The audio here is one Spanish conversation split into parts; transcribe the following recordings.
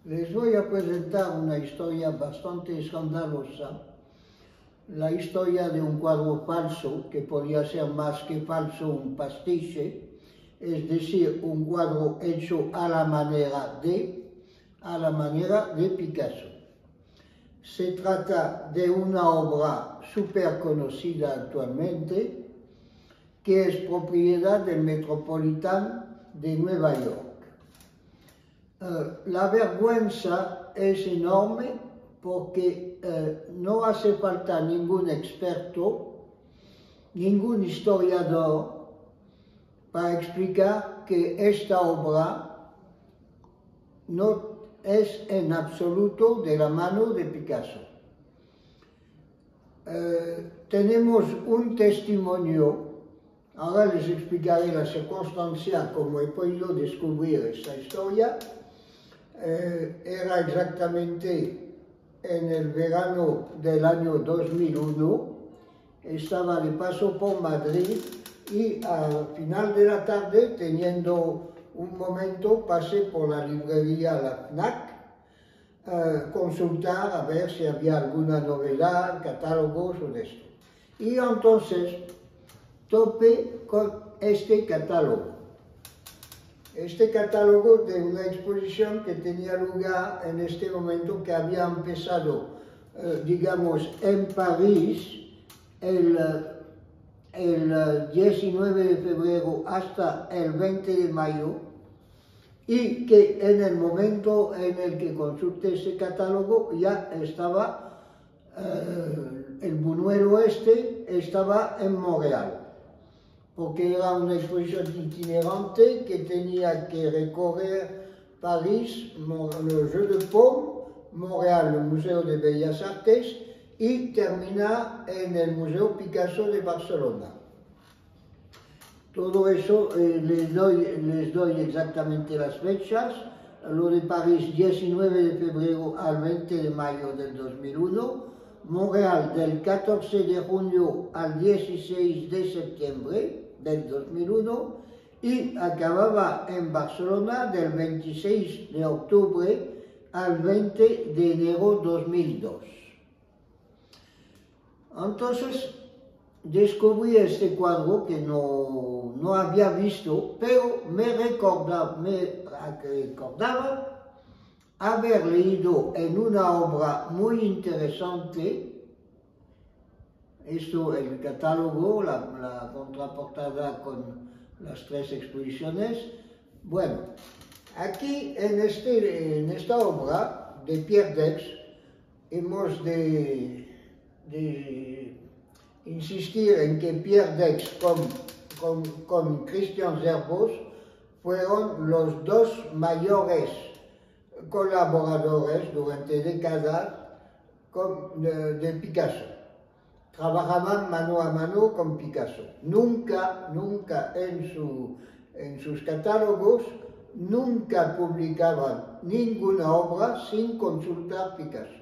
Les voy a presentar una historia bastante escandalosa, la historia de un cuadro falso, que podía ser más que falso, un pastiche, es decir, un cuadro hecho a la manera de Picasso. Se trata de una obra súper conocida actualmente, que es propiedad del Metropolitan de Nueva York. La vergüenza es enorme porque no hace falta ningún experto, ningún historiador para explicar que esta obra no es en absoluto de la mano de Picasso. Tenemos un testimonio. Ahora les explicaré la circunstancia como he podido descubrir esta historia. Era exactamente en el verano del año 2001. Estaba de paso por Madrid y al final de la tarde, teniendo un momento, pasé por la librería La FNAC, consultar a ver si había alguna novedad, catálogos o de esto. Y entonces topé con este catálogo de una exposición que tenía lugar en este momento, que había empezado, digamos, en París el 19 de febrero hasta el 20 de mayo, y que en el momento en el que consulté ese catálogo ya estaba, el buñuelo estaba en Montreal, porque era una exposición itinerante que tenía que recorrer París, le Jeu de Paume, Montréal, el Museo de Bellas Artes, y terminar en el Museo Picasso de Barcelona. Todo eso les doy exactamente las fechas. Lo de París, 19 de febrero al 20 de mayo del 2001. Montreal, del 14 de junio al 16 de septiembre del 2001. Y acababa en Barcelona del 26 de octubre al 20 de enero 2002. Entonces, descubrí este cuadro que no había visto, pero me recordaba haber leído en una obra muy interesante, esto, el catálogo, la contraportada con las 3 exposiciones. Bueno, aquí en esta obra de Pierre Daix hemos de insistir en que Pierre Daix con Christian Zerbos fueron los 2 mayores colaboradores durante décadas de Picasso. Trabajaban mano a mano con Picasso. Nunca en sus catálogos, nunca publicaban ninguna obra sin consultar Picasso.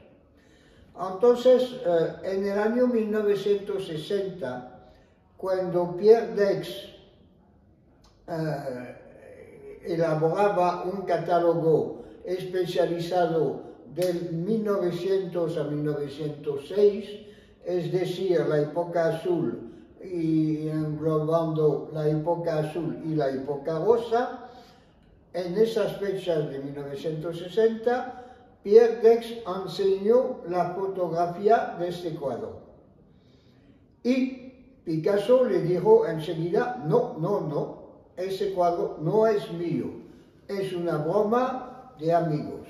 Entonces, en el año 1960, cuando Pierre Daix elaboraba un catálogo especializado del 1900 a 1906, es decir, la época azul, y englobando la época azul y la época rosa, en esas fechas de 1960, Pierre Daix enseñó la fotografía de este cuadro. Y Picasso le dijo enseguida: no, ese cuadro no es mío, es una broma de amigos.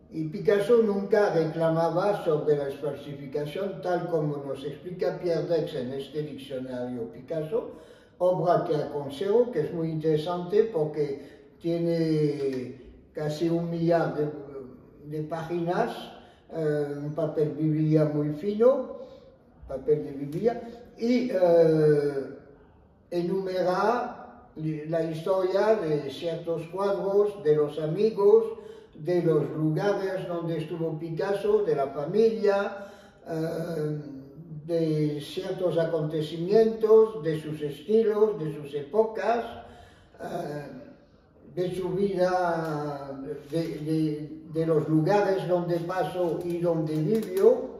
Y Picasso nunca reclamaba sobre la falsificación, tal como nos explica Pierre Daix en este diccionario Picasso, obra que aconsejo, que es muy interesante porque tiene casi 1 millar de páginas, un papel biblia muy fino, papel de biblia, y enumera la historia de ciertos cuadros, de los amigos, de los lugares donde estuvo Picasso, de la familia, de ciertos acontecimientos, de sus estilos, de sus épocas, de su vida, de los lugares donde pasó y donde vivió,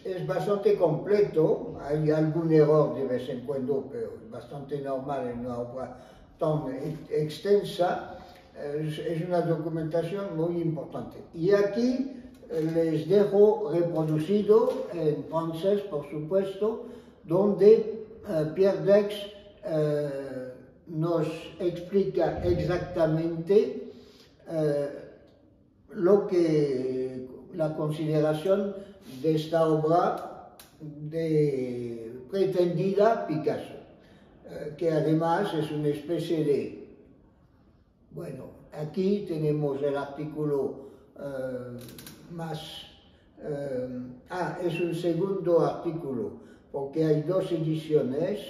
es bastante completo. Hay algún error de vez en cuando, pero es bastante normal en una obra tan extensa. Es una documentación muy importante. Y aquí les dejo reproducido en francés, por supuesto, donde Pierre Daix nos explica exactamente lo que la consideración de esta obra de pretendida Picasso, que además es una especie de, bueno, aquí tenemos el artículo más, es un segundo artículo, porque hay dos ediciones.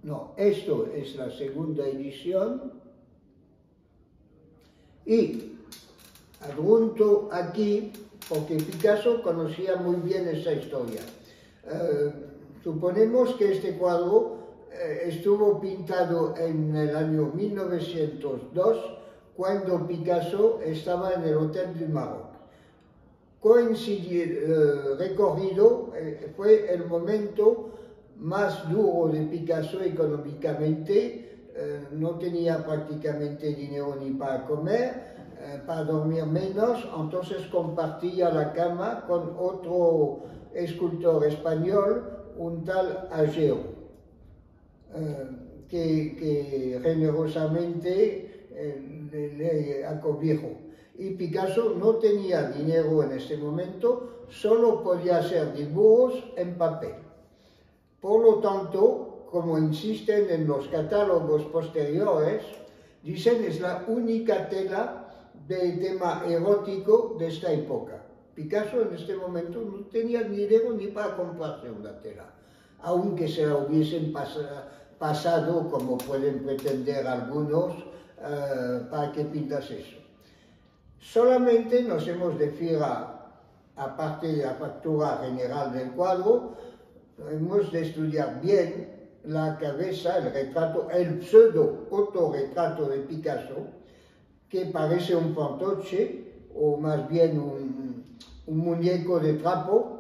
No, esto es la segunda edición. Y adjunto aquí, porque Picasso conocía muy bien esta historia. Suponemos que este cuadro estuvo pintado en el año 1902, cuando Picasso estaba en el Hotel du Maroc. Recorrido, fue el momento más duro de Picasso económicamente. No tenía prácticamente dinero ni para comer, para dormir menos, entonces compartía la cama con otro escultor español, un tal Agero, que generosamente le acobijó. Y Picasso no tenía dinero en ese momento, solo podía hacer dibujos en papel. Por lo tanto, como insisten en los catálogos posteriores, dicen es la única tela de tema erótico de esta época. Picasso en este momento no tenía dinero ni para comprarse una tela, aunque se la hubiesen pasado, como pueden pretender algunos, para que pintase eso. Solamente nos hemos de fijar, aparte de la factura general del cuadro, hemos de estudiar bien la cabeza, el retrato, el pseudo autorretrato de Picasso, que parece un fantoche, o más bien un muñeco de trapo.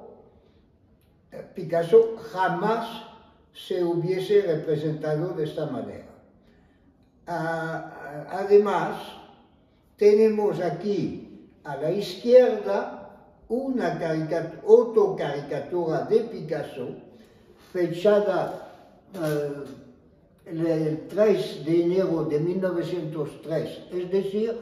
Picasso jamás se hubiese representado de esta manera. Además, tenemos aquí a la izquierda una autocaricatura de Picasso, fechada el 3 de enero de 1903, es decir,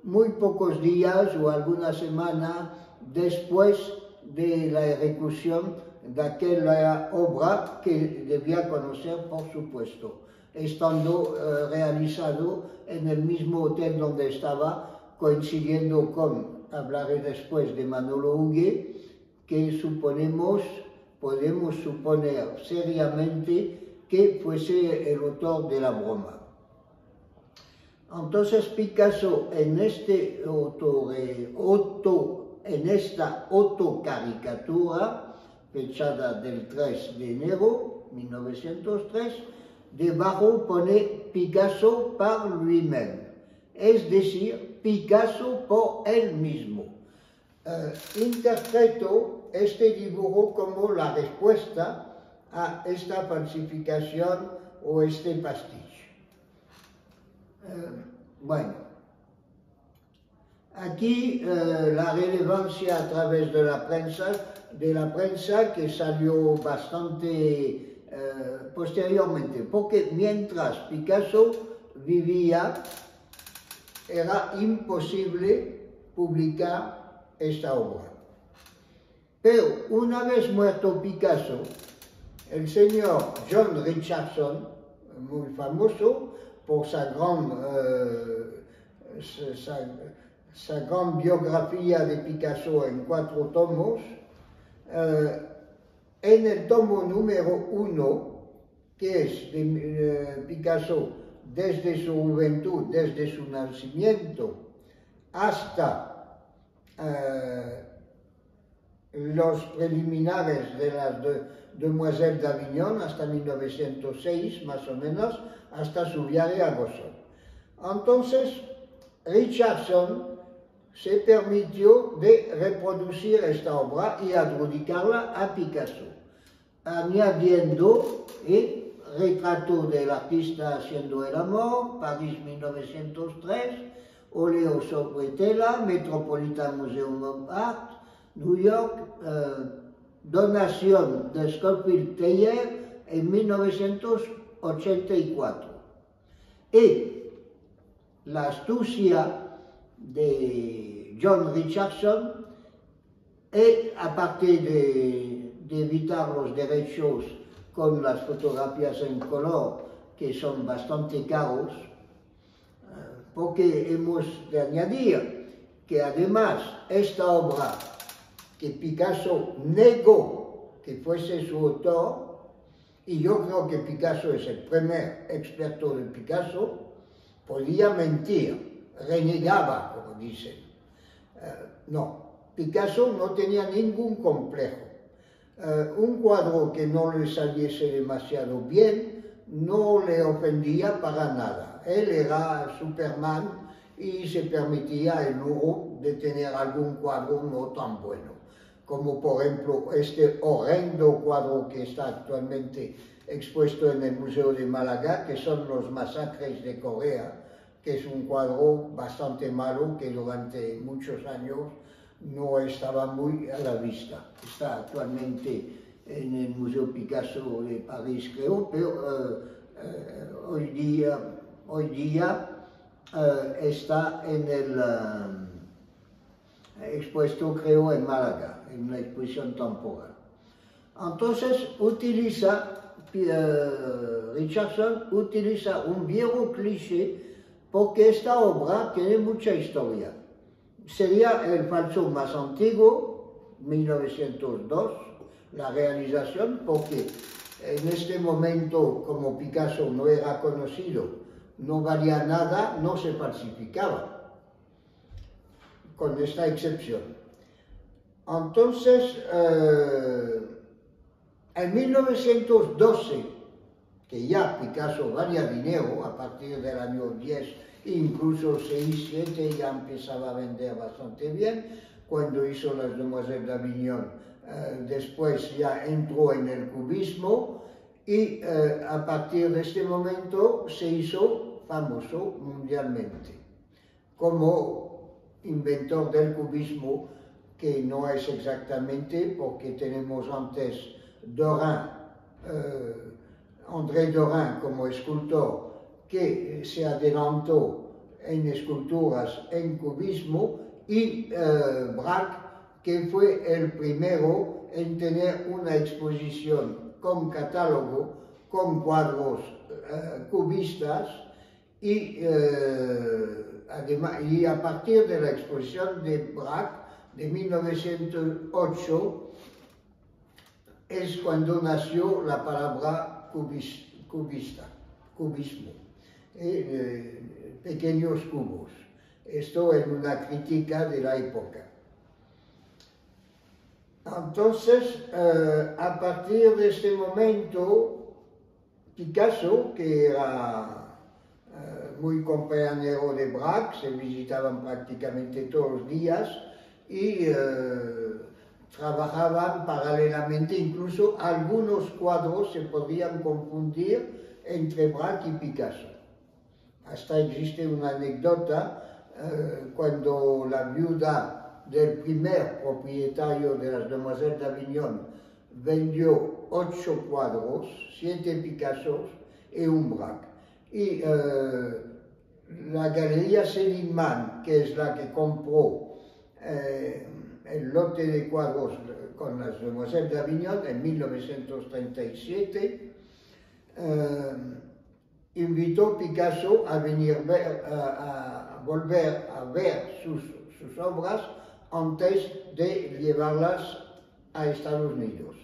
muy pocos días o alguna semana después de la ejecución de aquella obra que debía conocer, por supuesto, estando realizado en el mismo hotel donde estaba, coincidiendo con, hablaré después de Manolo Huguet, que podemos suponer seriamente que fuese el autor de la broma. Entonces Picasso en esta autocaricatura, fechada del 3 de enero de 1903, debajo pone Picasso par lui-même, es decir, Picasso por él mismo. Interpreto este dibujo como la respuesta a esta falsificación o este pastiche. Bueno, aquí la relevancia a través de la prensa que salió bastante posteriormente, porque mientras Picasso vivía era imposible publicar esta obra. Pero una vez muerto Picasso, el señor John Richardson, muy famoso por sa gran biografía de Picasso en 4 tomos, en el tomo número 1, que es de Picasso desde su juventud, desde su nacimiento, hasta los preliminares de las Demoiselles d'Avignon hasta 1906, más o menos, hasta su viaje a Boston. Entonces, Richardson se permitió de reproducir esta obra y adjudicarla a Picasso, añadiendo el retrato del artista haciendo el amor, París 1903, óleo sobre tela, Metropolitan Museum of Art, New York, donación de Scofield Thayer en 1984. Y la astucia de John Richardson es, aparte de evitar los derechos con las fotografías en color, que son bastante caros, porque hemos de añadir que además esta obra que Picasso negó que fuese su autor, y yo creo que Picasso es el primer experto de Picasso, podía mentir, renegaba, como dicen. No, Picasso no tenía ningún complejo. Un cuadro que no le saliese demasiado bien no le ofendía para nada. Él era Superman y se permitía el lujo de tener algún cuadro no tan bueno, como por ejemplo este horrendo cuadro que está actualmente expuesto en el Museo de Málaga, que son los masacres de Corea, que es un cuadro bastante malo que durante muchos años no estaba muy a la vista. Está actualmente en el Museo Picasso de París, creo, pero hoy día está en el expuesto, creo, en Málaga, en una exposición temporal. Entonces Richardson utiliza un viejo cliché porque esta obra tiene mucha historia. Sería el falso más antiguo, 1902, la realización, porque en este momento, como Picasso no era conocido, no valía nada, no se falsificaba, con esta excepción. Entonces, en 1912, que ya Picasso valía dinero, a partir del año 10, incluso 6, 7, ya empezaba a vender bastante bien, cuando hizo las Demoiselles d'Avignon. Después ya entró en el cubismo y a partir de este momento se hizo famoso mundialmente como inventor del cubismo, que no es exactamente, porque tenemos antes André Derain como escultor, que se adelantó en esculturas en cubismo, y Braque, que fue el primero en tener una exposición con catálogo, con cuadros cubistas, y a partir de la exposición de Braque de 1908 es cuando nació la palabra cubismo, pequeños cubos. Esto es una crítica de la época. Entonces, a partir de este momento, Picasso, que era muy compañero de Braque, se visitaban prácticamente todos los días y trabajaban paralelamente. Incluso algunos cuadros se podían confundir entre Braque y Picasso. Hasta existe una anécdota cuando la viuda del primer propietario de las Demoiselles d'Avignon vendió 8 cuadros, 7 Picassos y un Braque. Y la Galería Seligman, que es la que compró el lote de cuadros con las Demoiselles d'Avignon en 1937, invitó a Picasso a venir a volver a ver sus obras antes de llevarlas a Estados Unidos.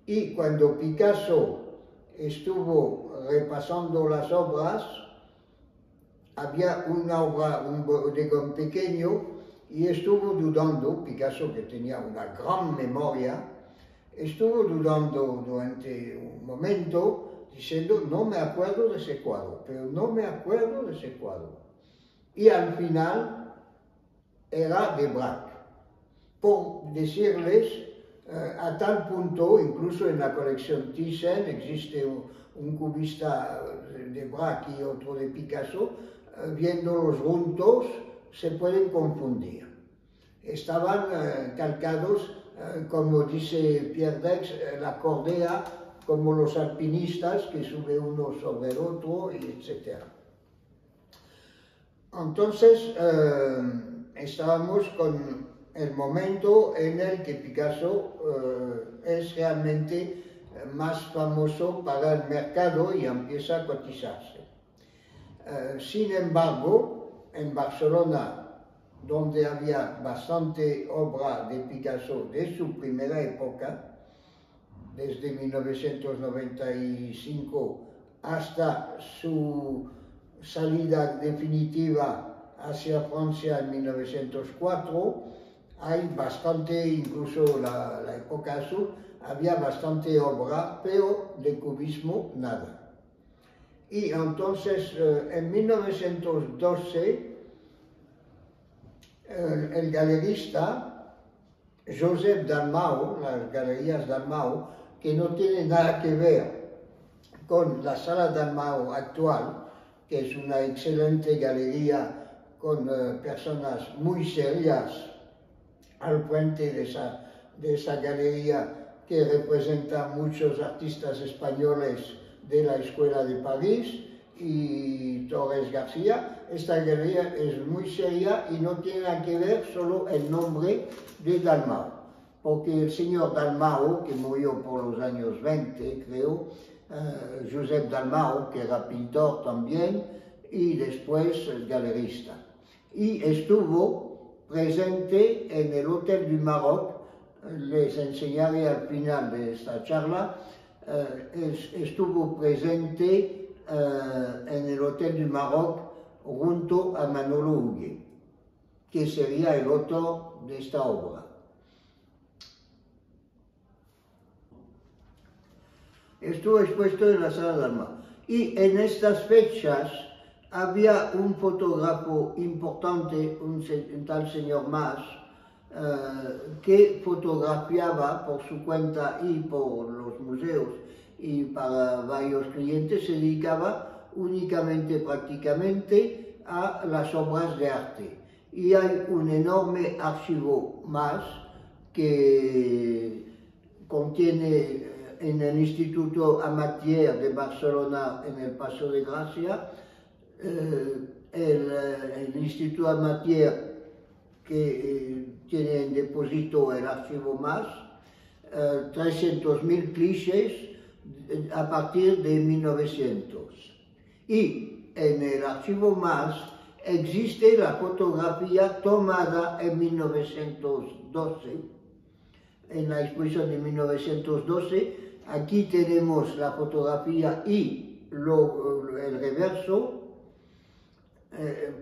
Y cuando Picasso estuvo repasando las obras, había una obra, un bodegón pequeño, y estuvo dudando, Picasso, que tenía una gran memoria, estuvo dudando durante un momento, diciendo, no me acuerdo de ese cuadro, pero no me acuerdo de ese cuadro. Y al final era de Braque. Por decirles, a tal punto, incluso en la colección Thyssen existe un cubista de Braque y otro de Picasso, viéndolos juntos se pueden confundir. Estaban calcados, como dice Pierre Daix, la cordea, como los alpinistas que sube uno sobre el otro, etc. Entonces, estábamos con el momento en el que Picasso es realmente más famoso para el mercado y empieza a cotizarse. Sin embargo, en Barcelona, donde había bastante obra de Picasso de su primera época, desde 1995 hasta su salida definitiva hacia Francia en 1904, hay bastante, incluso la época azul, había bastante obra, pero de cubismo nada. Y entonces, en 1912, el galerista Josep Dalmau, las galerías Dalmau, que no tiene nada que ver con la sala Dalmau actual, que es una excelente galería con personas muy serias al frente de esa galería que representa muchos artistas españoles de la Escuela de París y Torres García. Esta galería es muy seria y no tiene nada que ver solo el nombre de Dalmau, porque el señor Dalmau, que murió por los años 20, creo, Josep Dalmau, que era pintor también, y después el galerista. Y estuvo presente en el Hotel du Maroc, les enseñaré al final de esta charla, estuvo presente en el Hotel du Maroc junto a Manolo Huguet, que sería el autor de esta obra. Estuvo expuesto en la sala Dalmau. Y en estas fechas había un fotógrafo importante, un tal señor Mas, que fotografiaba por su cuenta y por los museos y para varios clientes, se dedicaba únicamente, prácticamente, a las obras de arte. Y hay un enorme archivo Mas que contiene en el Instituto Amatier de Barcelona, en el Paso de Gracia, el Instituto Amatier que tiene en depósito el archivo Mas, 300.000 clichés a partir de 1900. Y en el archivo Mas existe la fotografía tomada en 1912, en la exposición de 1912. Aquí tenemos la fotografía y el reverso,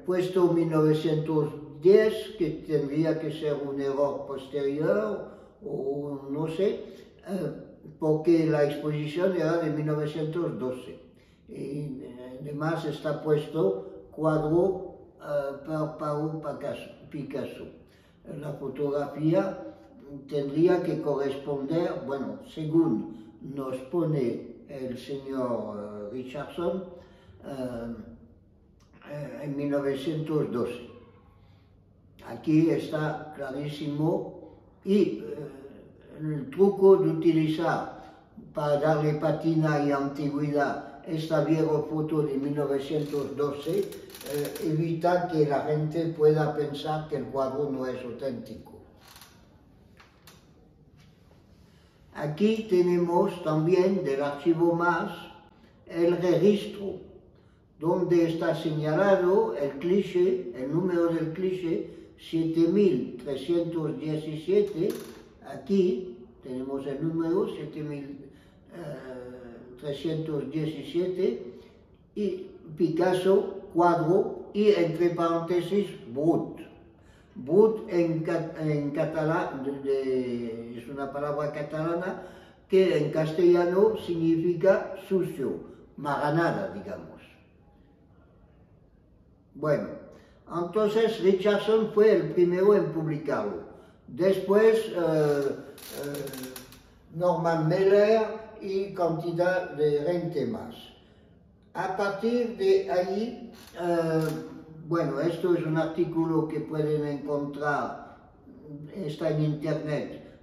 puesto 1910, que tendría que ser un error posterior, o no sé, porque la exposición era de 1912. Y además está puesto cuadro por Picasso. La fotografía tendría que corresponder, bueno, según nos pone el señor Richardson, en 1912. Aquí está clarísimo, y el truco de utilizar para darle patina y antigüedad esta vieja foto de 1912 evita que la gente pueda pensar que el cuadro no es auténtico. Aquí tenemos también del archivo Mas el registro, donde está señalado el cliché, el número del cliché 7317. Aquí tenemos el número 7317 y Picasso, cuadro, y entre paréntesis Brut. Brut en catalán es una palabra catalana que en castellano significa sucio, maganada, digamos. Bueno, entonces Richardson fue el primero en publicarlo. Después Norman Mailer y cantidad de gente más. A partir de ahí, bueno, esto es un artículo que pueden encontrar, está en internet,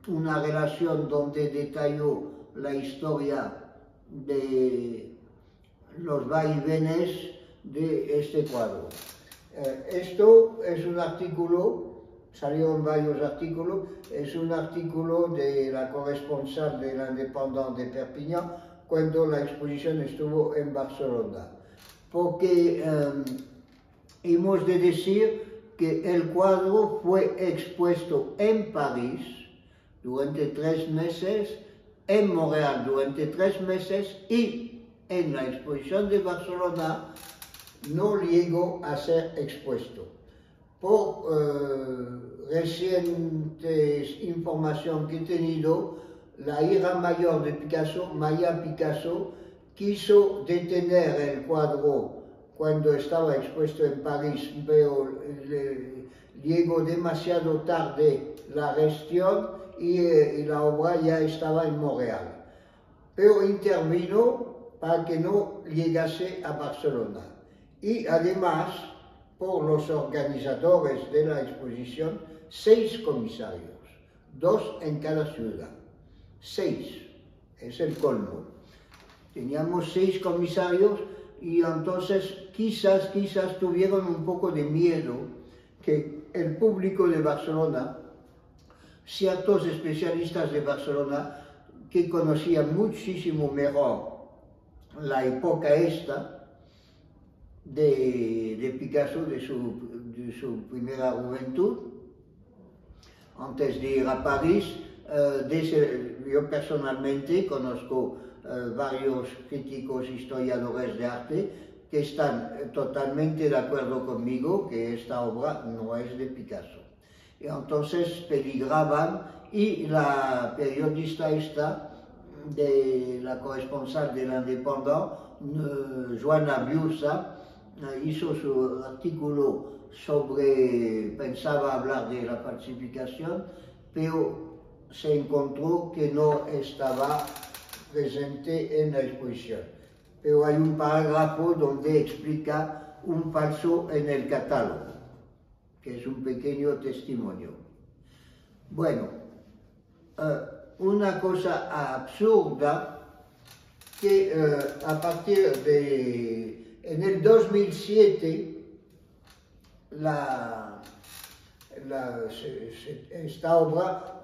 una relación donde detalló la historia de los vaivenes de este cuadro. Esto es un artículo, salieron varios artículos, es un artículo de la corresponsal de l'Indépendant de Perpiñán cuando la exposición estuvo en Barcelona. Porque hemos de decir que el cuadro fue expuesto en París durante 3 meses, en Montreal durante 3 meses y en la exposición de Barcelona no llegó a ser expuesto. Por recientes información que he tenido, la hija mayor de Picasso, María Picasso, quiso detener el cuadro cuando estaba expuesto en París, pero llegó demasiado tarde la gestión y la obra ya estaba en Montreal. Pero intervino para que no llegase a Barcelona. Y además, por los organizadores de la exposición, 6 comisarios, 2 en cada ciudad. 6, es el colmo. Teníamos 6 comisarios y entonces quizás tuvieron un poco de miedo que el público de Barcelona, ciertos especialistas de Barcelona que conocían muchísimo mejor la época esta de Picasso, de su primera juventud, antes de ir a París. Yo personalmente conozco varios críticos historiadores de arte que están totalmente de acuerdo conmigo que esta obra no es de Picasso. Y entonces peligraban, y la periodista esta, de la corresponsal de l'Indépendant, Joana Biusa, hizo su artículo pensaba hablar de la falsificación, pero se encontró que no estaba presente en la exposición. Pero hay un parágrafo donde explica un falso en el catálogo, que es un pequeño testimonio. Bueno, una cosa absurda que a partir de en el 2007 esta obra,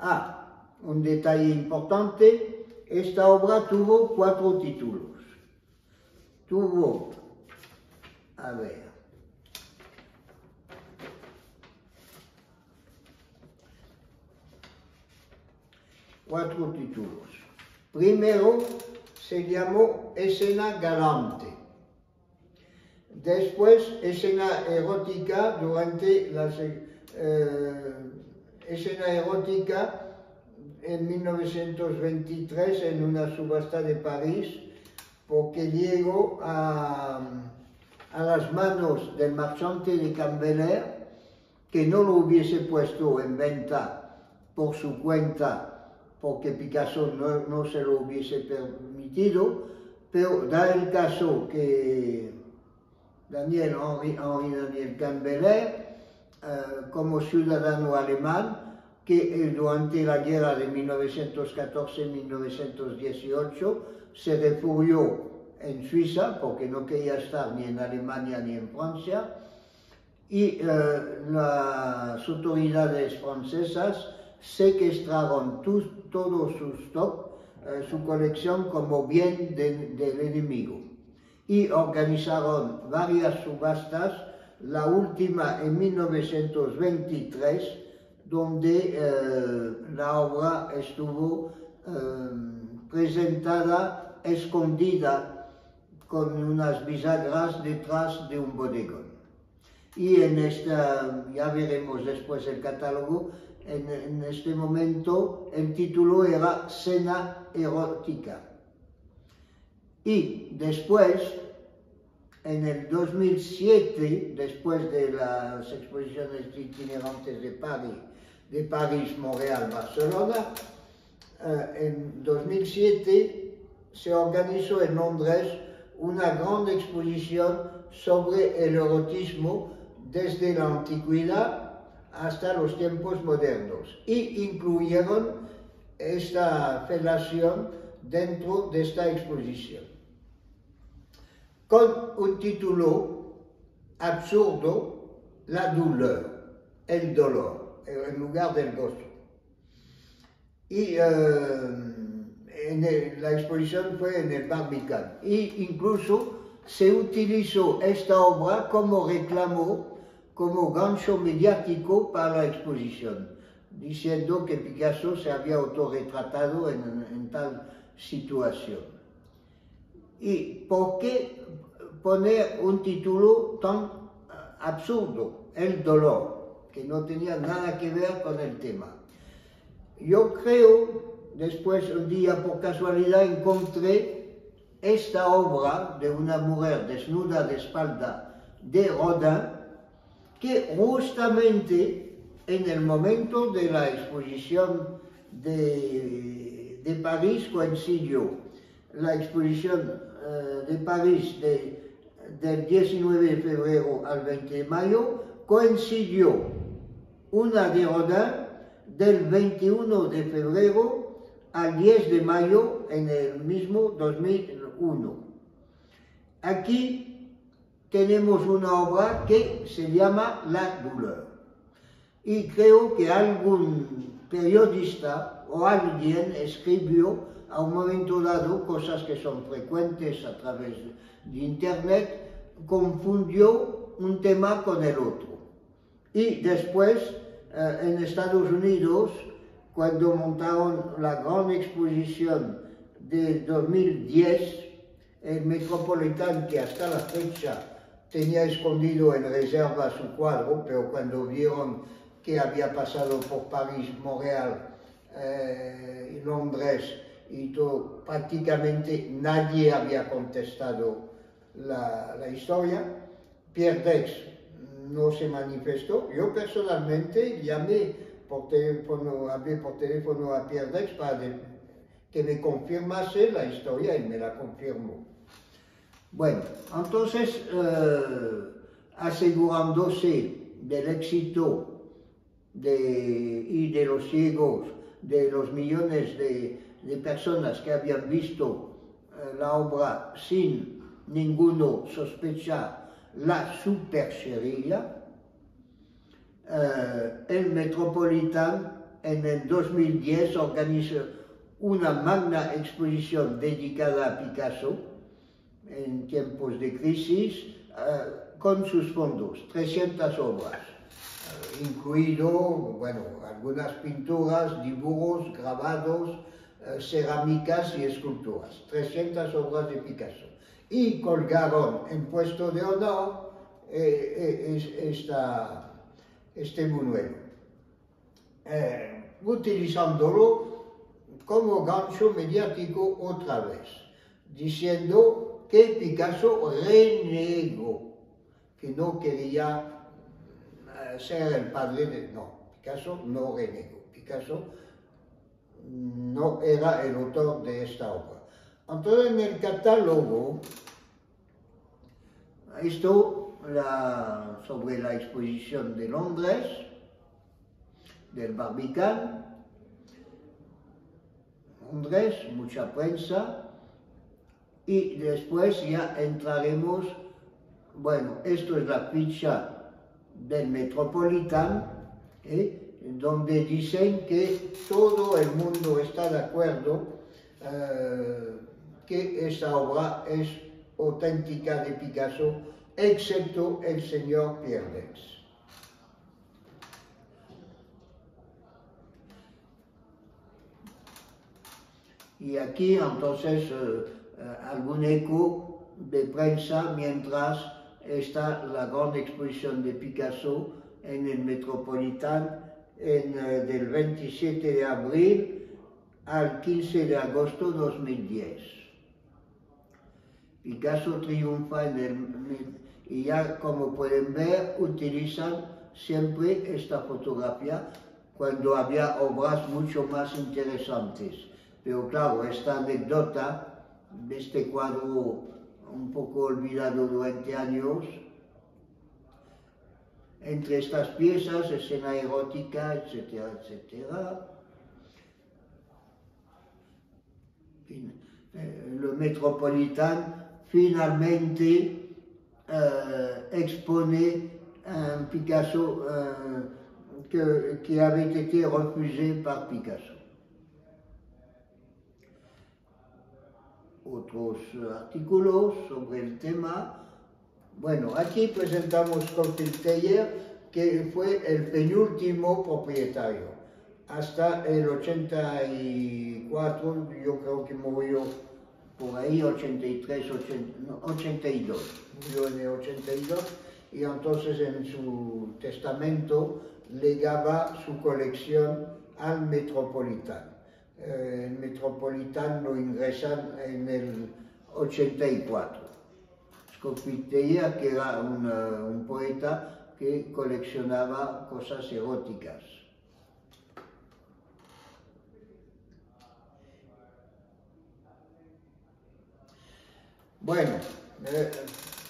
un detalle importante, esta obra tuvo 4 títulos. Tuvo, a ver, cuatro títulos. Primero se llamó Escena Galante. Después, escena erótica durante la escena erótica en 1923 en una subasta de París, porque llegó a las manos del marchante de Campbell, que no lo hubiese puesto en venta por su cuenta, porque Picasso no se lo hubiese permitido, pero da el caso que Henri Daniel Campbell, como ciudadano alemán, que durante la guerra de 1914-1918 se refugió en Suiza porque no quería estar ni en Alemania ni en Francia, y las autoridades francesas secuestraron todo su stock, su colección, como bien del enemigo, y organizaron varias subastas, la última en 1923, donde la obra estuvo presentada escondida con unas bisagras detrás de un bodegón. Y en esta, ya veremos después el catálogo, en este momento el título era Cena erótica. Y después, en el 2007, después de las exposiciones itinerantes de París, Montreal, Barcelona, en 2007 se organizó en Londres una gran exposición sobre el erotismo desde la antigüedad hasta los tiempos modernos y incluyeron esta felación dentro de esta exposición, con un título absurdo, la douleur, el dolor, en lugar del gozo. Y la exposición fue en el Barbican, e incluso se utilizó esta obra como reclamo, como gancho mediático para la exposición, diciendo que Picasso se había autorretratado en tal situación. ¿Y por qué poner un título tan absurdo? El dolor, que no tenía nada que ver con el tema. Yo creo, después un día por casualidad encontré esta obra de una mujer desnuda de espalda de Rodin, que justamente en el momento de la exposición de París coincidió. La exposición de París del 19 de febrero al 20 de mayo coincidió una de Rodin del 21 de febrero al 10 de mayo en el mismo 2001. Aquí tenemos una obra que se llama La douleur. Y creo que algún periodista o alguien escribió a un momento dado cosas que son frecuentes a través de internet, confundió un tema con el otro. Y después, en Estados Unidos, cuando montaron la gran exposición de 2010, el Metropolitan, que hasta la fecha tenía escondido en reserva su cuadro, pero cuando vieron que había pasado por París, Montreal y Londres, y todo, prácticamente nadie había contestado la historia. Pierre Dex no se manifestó. Yo personalmente llamé por teléfono, hablé por teléfono a Pierre Dex para que me confirmase la historia y me la confirmó. Bueno, entonces, asegurándose del éxito y de los ciegos, de los millones de personas que habían visto la obra sin ninguno sospechar la superchería, el Metropolitan en el 2010 organizó una magna exposición dedicada a Picasso en tiempos de crisis, con sus fondos, 300 obras, incluido, bueno, algunas pinturas, dibujos, grabados, cerámicas y esculturas, 300 obras de Picasso. Y colgaron en puesto de honor este buñuelo, utilizándolo como gancho mediático otra vez, diciendo que Picasso renegó, que no quería ser el padre de... No, Picasso no renegó, Picasso no era el autor de esta obra. Entonces en el catálogo, esto sobre la exposición de Londres, del Barbican, Londres, mucha prensa, y después ya entraremos, bueno, esto es la ficha del Metropolitan, donde dicen que todo el mundo está de acuerdo que esa obra es auténtica de Picasso, excepto el señor Pierre Dex. Y aquí entonces algún eco de prensa mientras está la gran exposición de Picasso en el Metropolitan del 27 de abril al 15 de agosto de 2010. Picasso triunfa y ya como pueden ver utilizan siempre esta fotografía cuando había obras mucho más interesantes. Pero claro, esta anécdota de este cuadro un poco olvidado durante años, entre estas piezas, escena erótica, etcétera, etcétera. Le Metropolitan finalmente expone un Picasso qui avait été refusé par Picasso. Otros artículos sobre el tema. Bueno, aquí presentamos Cortil-Teillier, que fue el penúltimo propietario. Hasta el 84, yo creo que murió por ahí, 83, 82. Murió en el 82 y entonces en su testamento legaba su colección al Metropolitan. El Metropolitan lo ingresan en el 84. Cortil-Teillier, que era un poeta que coleccionaba cosas eróticas. Bueno,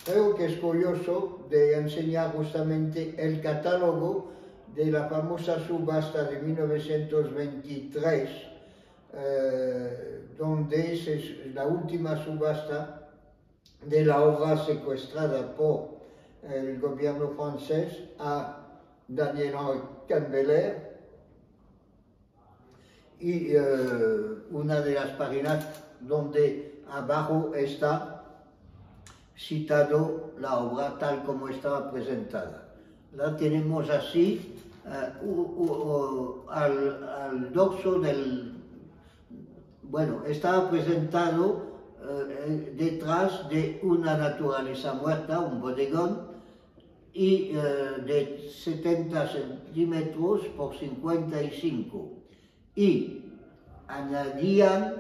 creo que es curioso de enseñar justamente el catálogo de la famosa subasta de 1923, donde es la última subasta de la obra secuestrada por el gobierno francés a Daniel-Henri Canebeller, y una de las páginas donde abajo está citado la obra tal como estaba presentada. La tenemos así al dorso del... Bueno, estaba presentado detrás de una naturaleza muerta, un bodegón, y de 70 centímetros por 55. Y añadían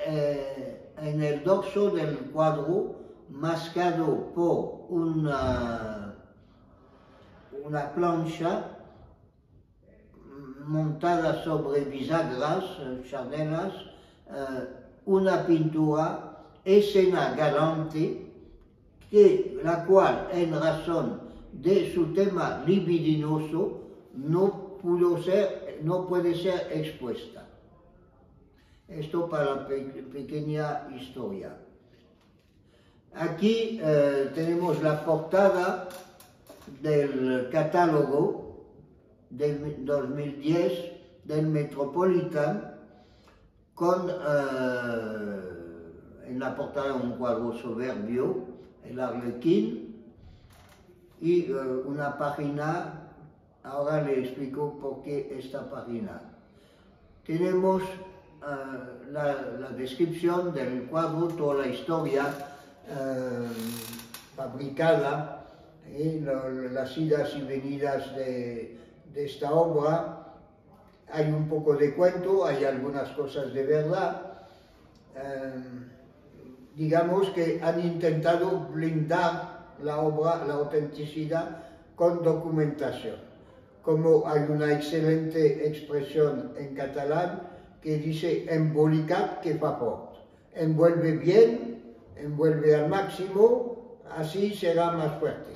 en el dorso del cuadro, mascado por una plancha montada sobre bisagras, charnelas, una pintura, escena galante, la cual, en razón de su tema libidinoso, no puede ser expuesta. Esto para la pequeña historia. Aquí tenemos la portada del catálogo del 2010 del Metropolitan, con en la portada un cuadro soberbio, el Arlequín, y una página. Ahora le explico por qué esta página. Tenemos la descripción del cuadro, toda la historia fabricada, las idas y venidas de esta obra. Hay un poco de cuento, hay algunas cosas de verdad. Digamos que han intentado blindar la obra, la autenticidad, con documentación. Como hay una excelente expresión en catalán que dice embolicat que fa fort. Envuelve bien, envuelve al máximo, así será más fuerte.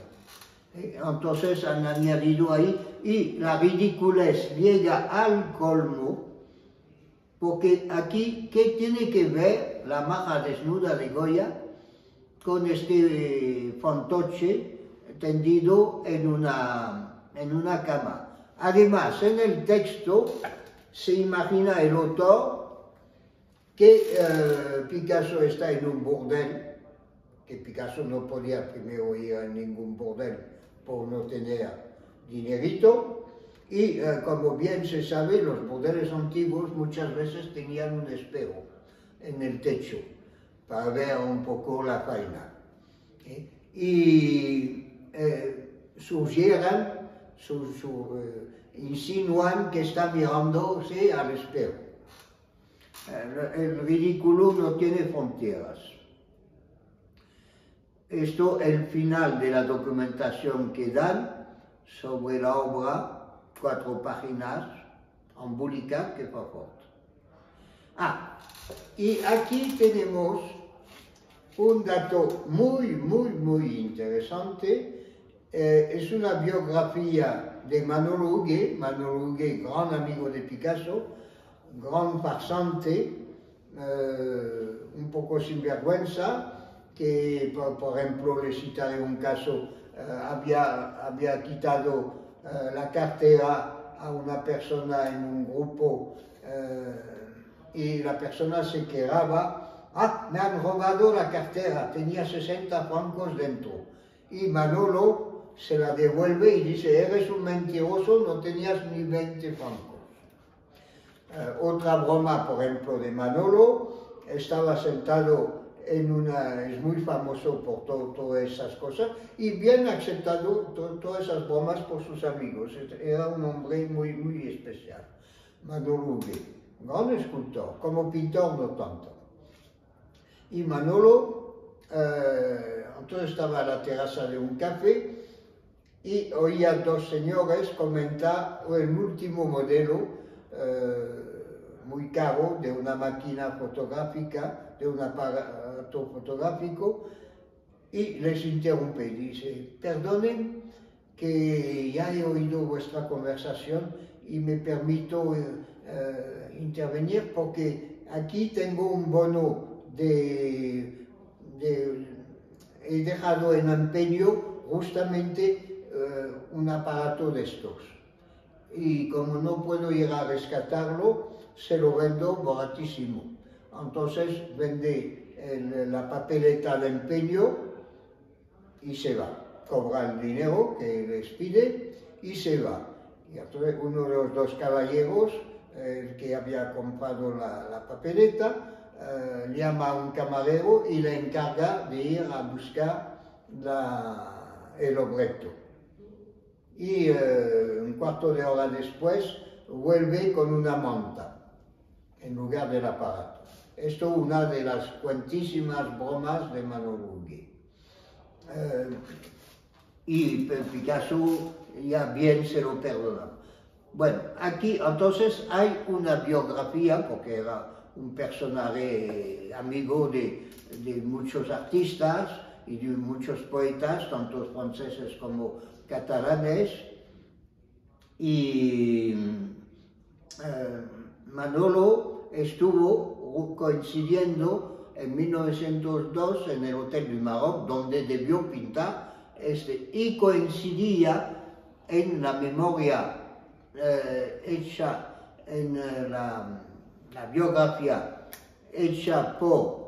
Entonces han añadido ahí, y la ridiculez llega al colmo, porque aquí, ¿qué tiene que ver la maja desnuda de Goya con este fantoche tendido en una cama? Además, en el texto se imagina el autor que Picasso está en un burdel, que Picasso no podía primero ir a ningún burdel por no tener dinerito, y como bien se sabe, los burdeles antiguos muchas veces tenían un espejo en el techo para ver un poco la faena. y insinúan que está mirándose al espejo. El ridículo no tiene fronteras. Esto es el final de la documentación que dan sobre la obra, 4 páginas, embólica que fa fort. Y aquí tenemos un dato muy interesante. Es una biografía de Manolo Huguet, gran amigo de Picasso, gran farsante, un poco sinvergüenza, que por ejemplo le citaré un caso, había quitado la cartera a una persona en un grupo y la persona se quejaba: me han robado la cartera, tenía 60 francos dentro. Y Manolo se la devuelve y dice: eres un mentiroso, no tenías ni 20 francos. Otra broma, por ejemplo, de Manolo, estaba sentado es muy famoso por todas esas cosas y bien aceptado todas esas bromas por sus amigos. Era un hombre muy especial, Manolo Huguet, gran escultor, como pintor no tanto. Y Manolo, entonces estaba a la terraza de un café y oía 2 señores comentar el último modelo muy caro de una máquina fotográfica, de un aparato fotográfico, y les interrumpe. Dice: perdonen que ya he oído vuestra conversación y me permito intervenir porque aquí tengo un bono he dejado en empeño justamente un aparato de estos. Y como no puedo ir a rescatarlo, se lo vendo baratísimo. Entonces vende la papeleta de empeño y se va. Cobra el dinero que les pide y se va. Y entonces uno de los 2 caballeros, el que había comprado la papeleta, llama a un camarero y le encarga de ir a buscar el objeto. Y un cuarto de hora después vuelve con una manta en lugar del aparato. Esto es una de las cuantísimas bromas de Manolo Huguet. Y Picasso ya bien se lo perdona. Bueno, aquí entonces hay una biografía, porque era un personaje amigo de muchos artistas y de muchos poetas, tanto franceses como catalanes, y Manolo estuvo coincidiendo en 1902 en el Hotel du Maroc, donde debió pintar y coincidía en la memoria hecha en la biografía hecha por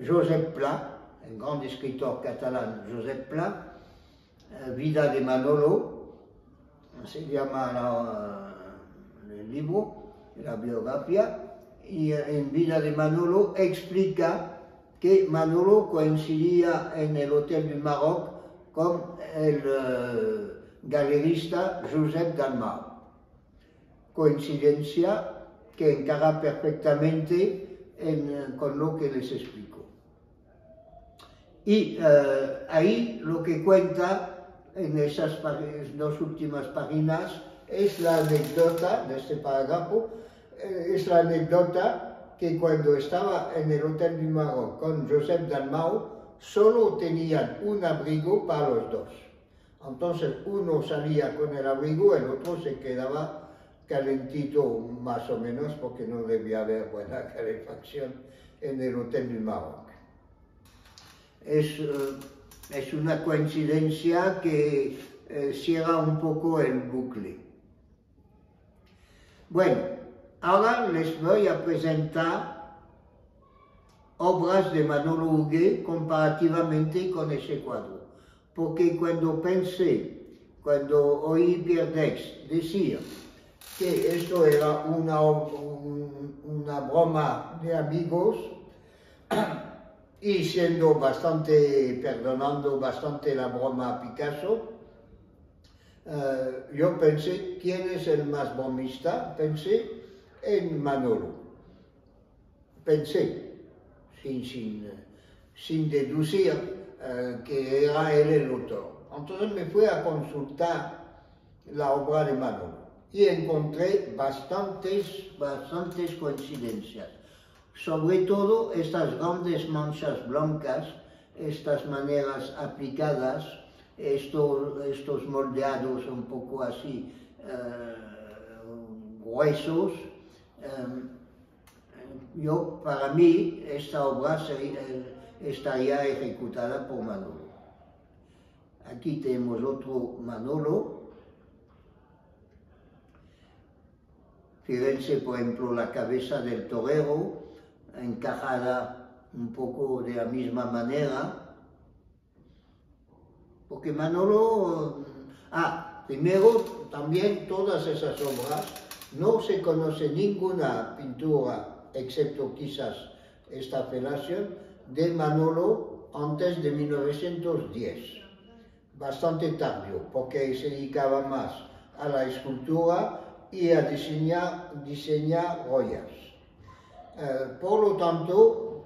Josep Pla, un gran escritor catalán, Josep Pla, Vida de Manolo, se llama el libro, la biografía, y en Vida de Manolo explica que Manolo coincidía en el Hotel du Maroc con el galerista Josep Dalmau. Coincidencia que encaja perfectamente con lo que les explico. Y ahí lo que cuenta en esas 2 últimas páginas es la anécdota de este parágrafo, es la anécdota que cuando estaba en el Hotel du Maroc con Josep Dalmau, solo tenían un abrigo para los 2. Entonces uno salía con el abrigo, el otro se quedaba calentito más o menos, porque no debía haber buena calefacción en el Hotel du Maroc. Es una coincidencia que cierra un poco el bucle. Bueno, ahora les voy a presentar obras de Manolo Huguet comparativamente con ese cuadro. Porque cuando oí Pierre Daix decir que esto era una broma de amigos, y siendo bastante, perdonando bastante la broma a Picasso, yo pensé, ¿quién es el más bromista? Pensé en Manolo. Pensé, sin deducir que era él el autor. Entonces me fui a consultar la obra de Manolo y encontré bastantes coincidencias. Sobre todo estas grandes manchas blancas, estas maneras aplicadas, estos moldeados un poco así gruesos. Para mí, esta obra estaría ejecutada por Manolo. Aquí tenemos otro Manolo. Fíjense, por ejemplo, la cabeza del torero, encajada un poco de la misma manera. Porque Manolo... primero, también todas esas obras, no se conoce ninguna pintura, excepto quizás esta felación, de Manolo antes de 1910. Bastante tardío, porque se dedicaba más a la escultura y a diseñar joyas. Por lo tanto,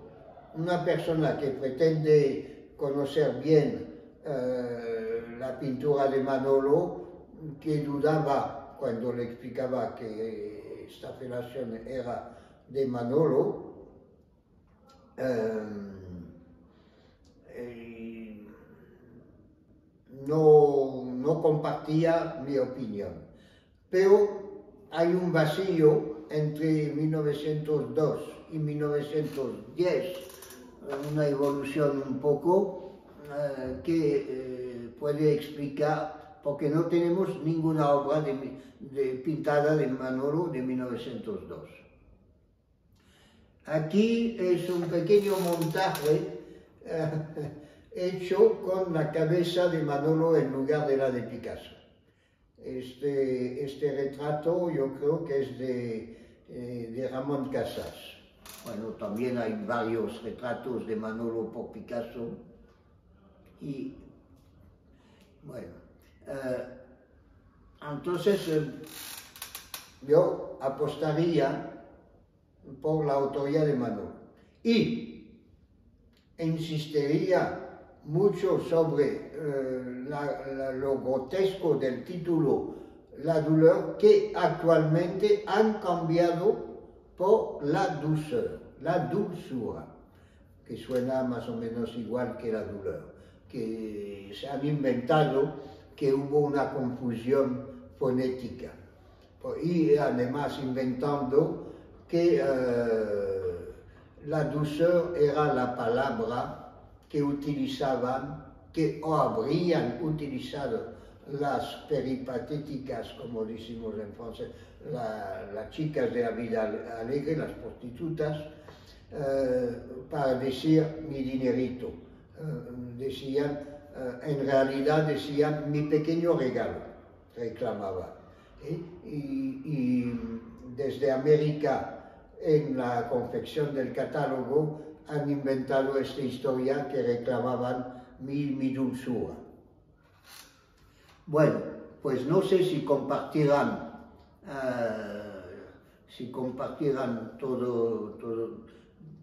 una persona que pretende conocer bien la pintura de Manolo, que dudaba cuando le explicaba que esta felación era de Manolo, no compartía mi opinión. Pero hay un vacío entre 1902 y 1910, una evolución un poco que puede explicar porque no tenemos ninguna obra pintada de Manolo de 1902. Aquí es un pequeño montaje hecho con la cabeza de Manolo en lugar de la de Picasso. Este retrato yo creo que es de Ramón Casas. Bueno, también hay varios retratos de Manolo por Picasso. Y bueno, entonces yo apostaría por la autoría de Manolo y insistiría mucho sobre lo grotesco del título La douleur, que actualmente han cambiado por la dulzura, que suena más o menos igual que la douleur, que se han inventado que hubo una confusión fonética y además inventando que la douceur era la palabra que utilizaban, que habrían utilizado las peripatéticas, como decimos en francés, las chicas de la vida alegre, las prostitutas, para decir mi dinerito. Decían, en realidad decían mi pequeño regalo, reclamaban. Y desde América, en la confección del catálogo, han inventado esta historia que reclamaban mi dulzura. Bueno, pues no sé si compartirán todo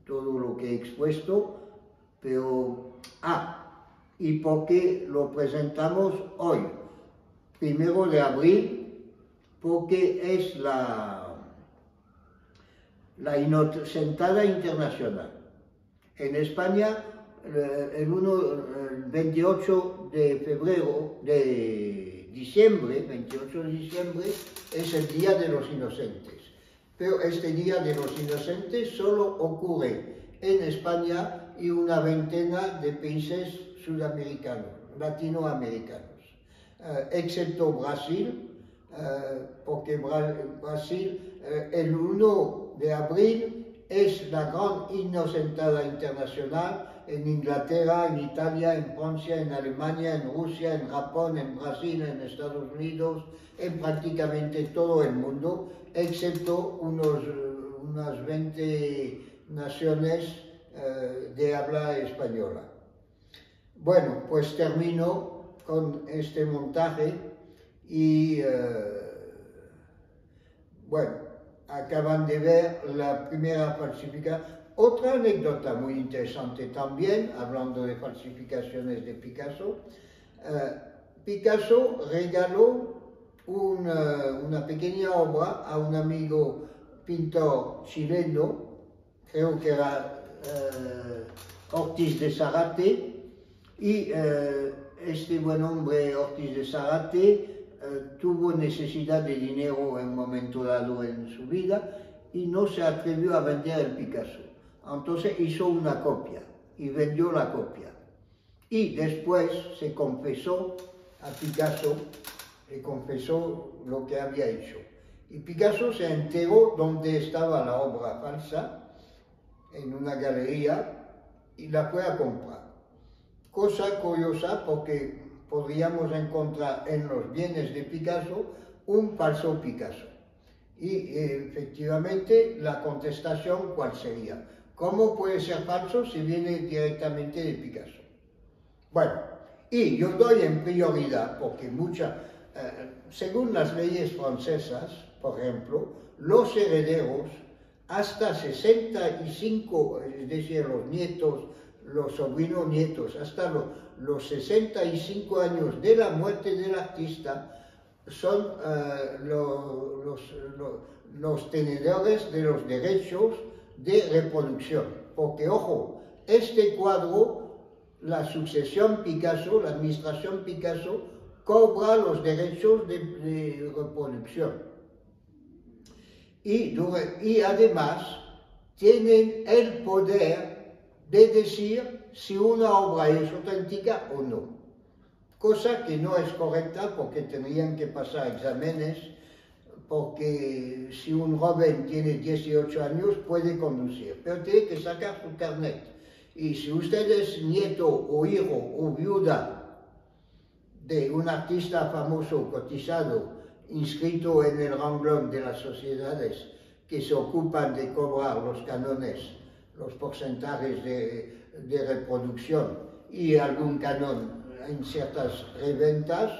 lo que he expuesto, pero... ¿y por qué lo presentamos hoy? 1 de abril, porque es la Inocentada Internacional. En España, el 28 de diciembre, 28 de diciembre, es el Día de los Inocentes. Pero este Día de los Inocentes solo ocurre en España y una veintena de países sudamericanos, latinoamericanos, excepto Brasil, porque Brasil, el 1 de abril es la gran Inocentada Internacional en Inglaterra, en Italia, en Francia, en Alemania, en Rusia, en Japón, en Brasil, en Estados Unidos, en prácticamente todo el mundo, excepto unas 20 naciones de habla española. Bueno, pues termino con este montaje y bueno, acaban de ver la primera falsificación. Otra anécdota muy interesante también, hablando de falsificaciones de Picasso. Picasso regaló una pequeña obra a un amigo pintor chileno, creo que era Ortiz de Zárate, y este buen hombre Ortiz de Zárate tuvo necesidad de dinero en un momento dado en su vida y no se atrevió a vender el Picasso. Entonces hizo una copia y vendió la copia. Y después se confesó a Picasso, le confesó lo que había hecho. Y Picasso se enteró dónde estaba la obra falsa, en una galería, y la fue a comprar. Cosa curiosa porque podríamos encontrar en los bienes de Picasso un falso Picasso. Y efectivamente la contestación, ¿cuál sería? ¿Cómo puede ser falso si viene directamente de Picasso? Bueno, y yo doy en prioridad porque según las leyes francesas, por ejemplo, los herederos hasta 65, es decir, los nietos, los sobrinos nietos, hasta los 65 años de la muerte del artista, son los tenedores de los derechos de reproducción. Porque, ojo, este cuadro, la sucesión Picasso, la administración Picasso, cobra los derechos de reproducción. Y además tienen el poder de decir si una obra es auténtica o no. Cosa que no es correcta porque tendrían que pasar exámenes, porque si un joven tiene 18 años puede conducir, pero tiene que sacar su carnet. Y si usted es nieto o hijo o viuda de un artista famoso cotizado, inscrito en el renglón de las sociedades que se ocupan de cobrar los cánones, los porcentajes de reproducción y algún canon en ciertas reventas,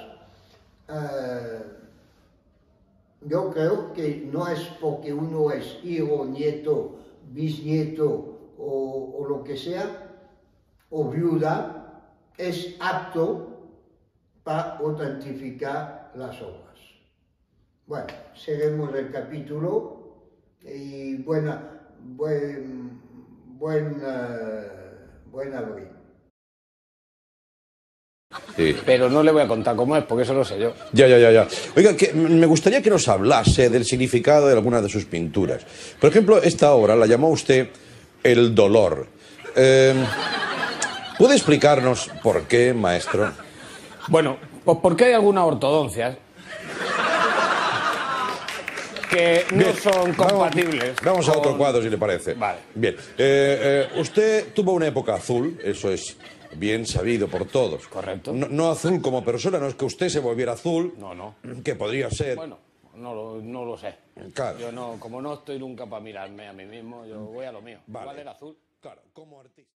yo creo que no es porque uno es hijo, nieto, bisnieto o lo que sea, o viuda, es apto para autentificar las obras. Bueno, seguimos el capítulo y buen abril. Sí. Pero no le voy a contar cómo es, porque eso lo sé yo. Ya. Oiga, me gustaría que nos hablase del significado de algunas de sus pinturas. Por ejemplo, esta obra la llamó usted El dolor. ¿Puede explicarnos por qué, maestro? Bueno, pues porque hay algunas ortodoncias que no son compatibles. Vamos a otro cuadro, si le parece. Vale. Bien. Usted tuvo una época azul, eso es bien sabido por todos. Correcto. No azul como persona, no es que usted se volviera azul. No. Que podría ser. Bueno, no lo sé. Claro. Yo no, como no estoy nunca para mirarme a mí mismo, yo voy a lo mío. Vale. Igual era azul. Claro, como artista.